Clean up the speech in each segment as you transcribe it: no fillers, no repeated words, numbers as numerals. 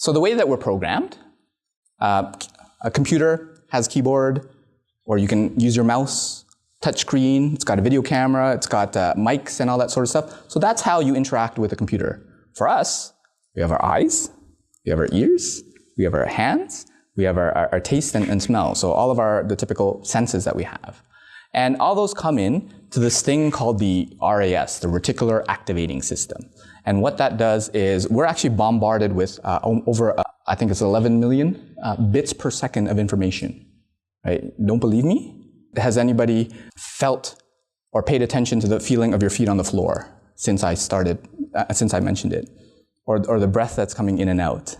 So the way that we're programmed, a computer has a keyboard, or you can use your mouse, touch screen, it's got a video camera, it's got mics and all that sort of stuff. So that's how you interact with a computer. For us, we have our eyes, we have our ears, we have our hands, we have our taste and smell. So all of the typical senses that we have. And all those come in to this thing called the RAS, the Reticular Activating System. And what that does is we're actually bombarded with over, I think it's 11 million bits per second of information. Right? Don't believe me? Has anybody felt or paid attention to the feeling of your feet on the floor since I mentioned it? Or the breath that's coming in and out?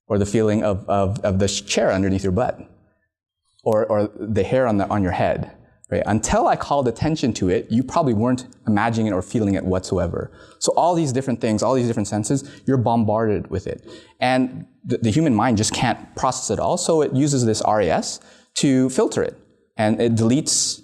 Or the feeling of the chair underneath your butt? Or the hair on your head? Right? Until I called attention to it, you probably weren't imagining it or feeling it whatsoever. So all these different things, all these different senses, you're bombarded with it. And the human mind just can't process it all, so it uses this RAS to filter it. And it deletes,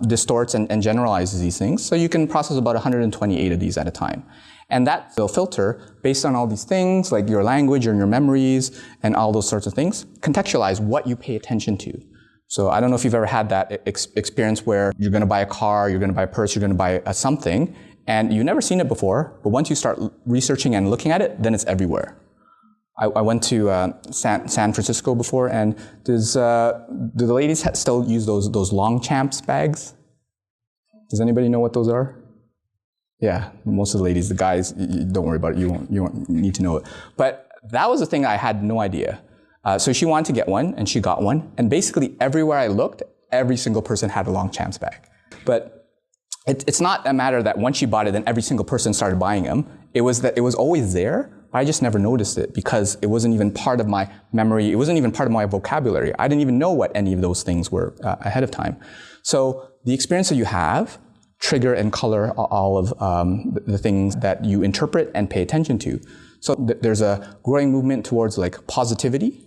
distorts, and generalizes these things. So you can process about 128 of these at a time. And that will filter based on all these things, like your language and your memories and all those sorts of things, contextualize what you pay attention to. So I don't know if you've ever had that experience where you're going to buy a car, you're going to buy a purse, you're going to buy something, and you've never seen it before, but once you start researching and looking at it, then it's everywhere. I went to San Francisco before, and do the ladies still use those Longchamps bags? Does anybody know what those are? Yeah, most of the ladies. The guys, don't worry about it. You won't need to know it. But that was the thing I had no idea. So she wanted to get one, and she got one. And basically everywhere I looked, every single person had a Longchamps bag. But it's not a matter that once she bought it, then every single person started buying them. It was that it was always there. I just never noticed it because it wasn't even part of my memory. It wasn't even part of my vocabulary. I didn't even know what any of those things were ahead of time. So the experience that you have trigger and color all of the things that you interpret and pay attention to. So there's a growing movement towards like positivity,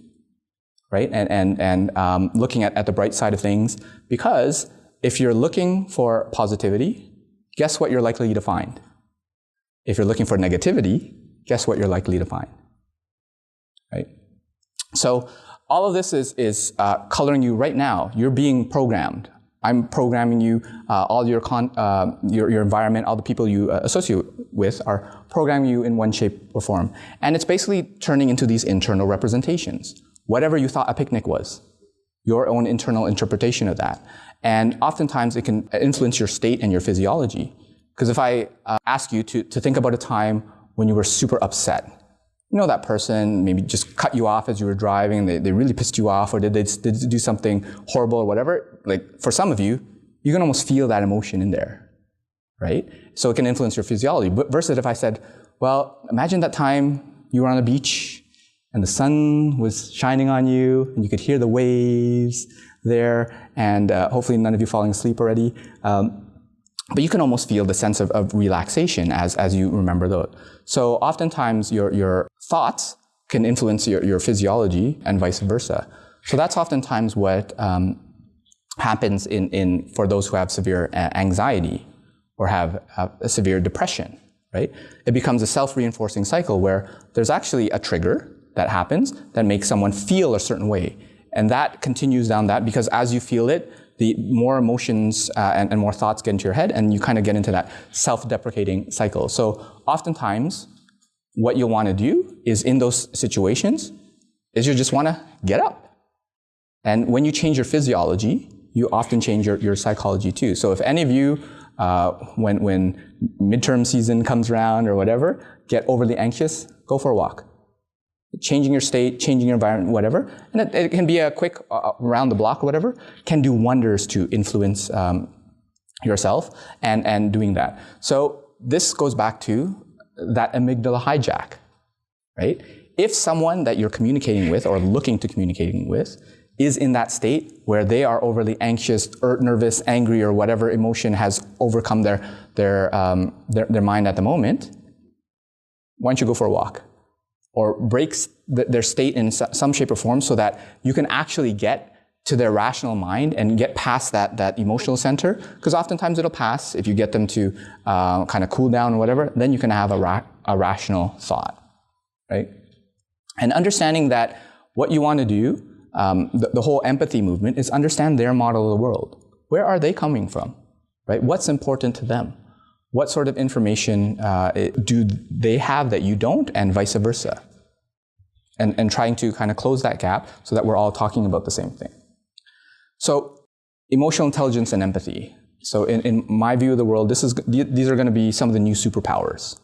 right? And looking at the bright side of things, because if you're looking for positivity, guess what you're likely to find? If you're looking for negativity, guess what you're likely to find, right? So all of this is coloring you right now. You're being programmed. I'm programming you. All your environment, all the people you associate with are programming you in one shape or form. And it's basically turning into these internal representations. Whatever you thought a picnic was, your own internal interpretation of that. And oftentimes it can influence your state and your physiology. Because if I ask you to think about a time when you were super upset, you know that person maybe just cut you off as you were driving, they really pissed you off, or did they do something horrible or whatever, like for some of you, you can almost feel that emotion in there, right? So it can influence your physiology. But versus if I said, well, imagine that time you were on the beach and the sun was shining on you and you could hear the waves there, and hopefully none of you falling asleep already. But you can almost feel the sense of relaxation as you remember those. So oftentimes your thoughts can influence your physiology and vice versa. So that's oftentimes what happens for those who have severe anxiety or have a severe depression, right? It becomes a self-reinforcing cycle where there's actually a trigger that happens that makes someone feel a certain way. And that continues down that, because as you feel it, the more emotions and more thoughts get into your head, and you kind of get into that self-deprecating cycle. So oftentimes, what you'll want to do is in those situations, is you just want to get up. And when you change your physiology, you often change your psychology too. So if any of you, when midterm season comes around or whatever, get overly anxious, go for a walk. Changing your state, changing your environment, whatever. And it can be a quick around the block or whatever, can do wonders to influence yourself and doing that. So this goes back to that amygdala hijack, right? If someone that you're communicating with or looking to communicating with is in that state where they are overly anxious or nervous, angry, or whatever emotion has overcome their mind at the moment, why don't you go for a walk? Or breaks their state in some shape or form so that you can actually get to their rational mind and get past that emotional center. Because oftentimes it'll pass if you get them to kind of cool down or whatever, then you can have a rational thought, right? And understanding that what you want to do, the whole empathy movement, is understand their model of the world. Where are they coming from, right? What's important to them? What sort of information do they have that you don't, and vice versa? And trying to kind of close that gap so that we're all talking about the same thing. So emotional intelligence and empathy. So in my view of the world, these are going to be some of the new superpowers,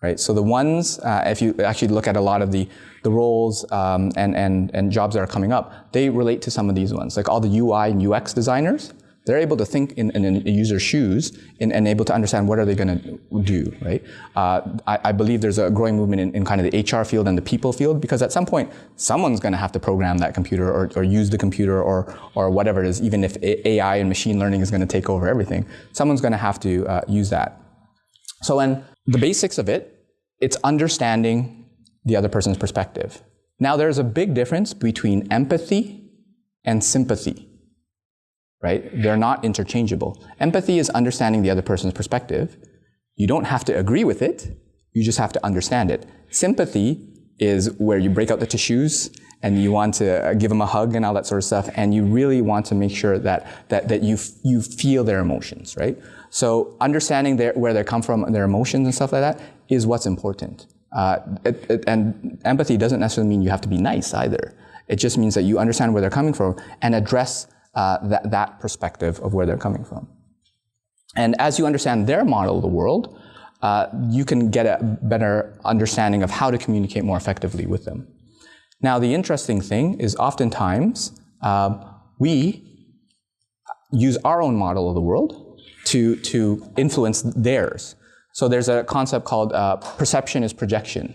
right? So the ones, if you actually look at a lot of the roles and jobs that are coming up, they relate to some of these ones. Like all the UI and UX designers, they're able to think in a user's shoes and able to understand what are they going to do, right? I believe there's a growing movement in kind of the HR field and the people field, because at some point, someone's going to have to program that computer or use the computer or whatever it is, even if AI and machine learning is going to take over everything. Someone's going to have to use that. So in the basics of it, it's understanding the other person's perspective. Now, there's a big difference between empathy and sympathy. Right? They're not interchangeable. Empathy is understanding the other person's perspective. You don't have to agree with it. You just have to understand it. Sympathy is where you break out the tissues and you want to give them a hug and all that sort of stuff, and you really want to make sure that you feel their emotions, right? So understanding where they come from, their emotions and stuff like that, is what's important. And empathy doesn't necessarily mean you have to be nice either. It just means that you understand where they're coming from and address that perspective of where they're coming from. And as you understand their model of the world, you can get a better understanding of how to communicate more effectively with them. Now, the interesting thing is oftentimes we use our own model of the world to influence theirs. So there's a concept called perception is projection.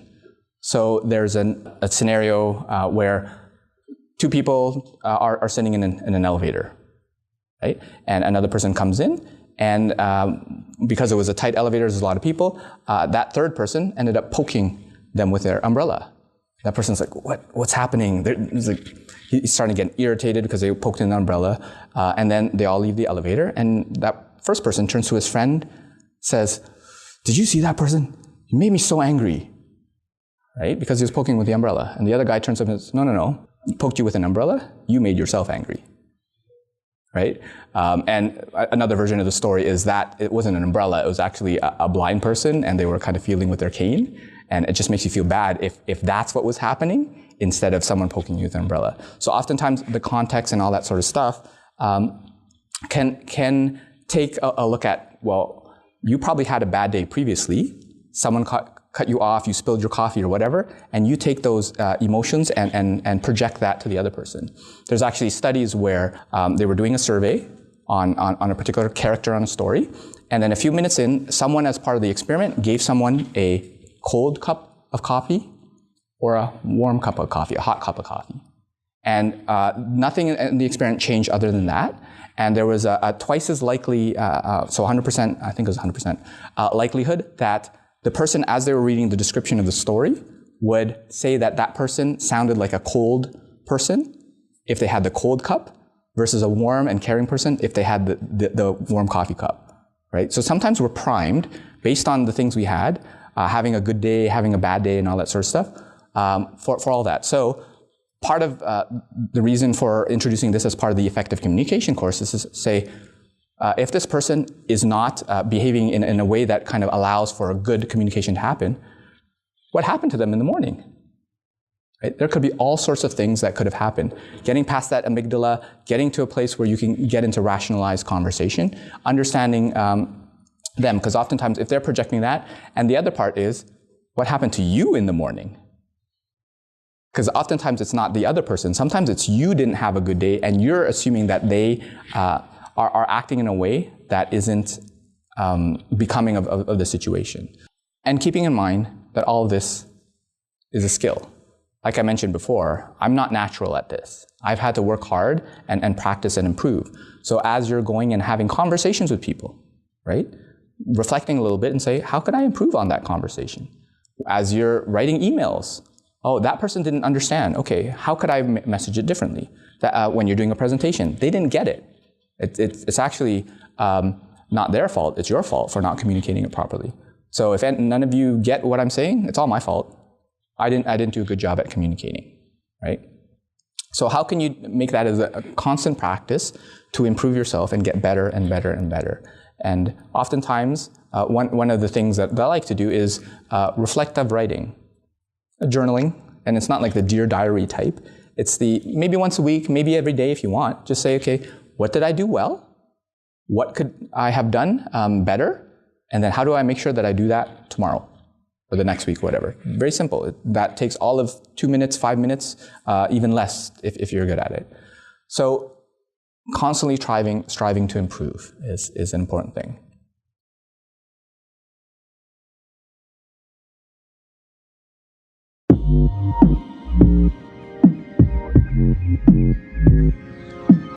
So there's a scenario where two people are sitting in an elevator, right? And another person comes in, and because it was a tight elevator, there's a lot of people, that third person ended up poking them with their umbrella. That person's like, what's happening? He's starting to get irritated because they poked in the umbrella, and then they all leave the elevator, and that first person turns to his friend, says, "Did you see that person? He made me so angry," right? Because he was poking with the umbrella. And the other guy turns up and says, no. Poked you with an umbrella, you made yourself angry, right? And another version of the story is that it wasn't an umbrella, it was actually a blind person, and they were kind of feeling with their cane, and it just makes you feel bad if that's what was happening instead of someone poking you with an umbrella. So oftentimes the context and all that sort of stuff can take a look at, well, you probably had a bad day previously, someone cut you off, you spilled your coffee or whatever, and you take those emotions and project that to the other person. There's actually studies where they were doing a survey on a particular character on a story, and then a few minutes in, someone as part of the experiment gave someone a cold cup of coffee or a warm cup of coffee, a hot cup of coffee. And nothing in the experiment changed other than that. And there was a twice as likely, so 100%, I think it was 100%, likelihood that the person, as they were reading the description of the story, would say that person sounded like a cold person if they had the cold cup versus a warm and caring person if they had the warm coffee cup, right? So sometimes we're primed based on the things we had, having a good day, having a bad day, and all that sort of stuff, for all that. So part of the reason for introducing this as part of the effective communication course is to say, if this person is not behaving in a way that kind of allows for a good communication to happen, what happened to them in the morning? Right? There could be all sorts of things that could have happened. Getting past that amygdala, getting to a place where you can get into rationalized conversation, understanding them, because oftentimes if they're projecting that, and the other part is, what happened to you in the morning? Because oftentimes it's not the other person. Sometimes it's you didn't have a good day, and you're assuming that they are acting in a way that isn't becoming of the situation. And keeping in mind that all of this is a skill. Like I mentioned before, I'm not natural at this. I've had to work hard and practice and improve. So as you're going and having conversations with people, right? Reflecting a little bit and say, how could I improve on that conversation? As you're writing emails, oh, that person didn't understand. Okay, how could I message it differently? That, when you're doing a presentation, they didn't get it. It's actually not their fault, it's your fault for not communicating it properly. So if none of you get what I'm saying, it's all my fault. I didn't do a good job at communicating, right? So how can you make that as a constant practice to improve yourself and get better and better and better? And oftentimes, one of the things that I like to do is reflective writing, journaling, and it's not like the Dear Diary type. It's the maybe once a week, maybe every day if you want. Just say, okay, what did I do well? What could I have done better? And then how do I make sure that I do that tomorrow or the next week, whatever. Very simple. That takes all of 2 minutes, 5 minutes, even less if you're good at it. So constantly striving to improve is an important thing.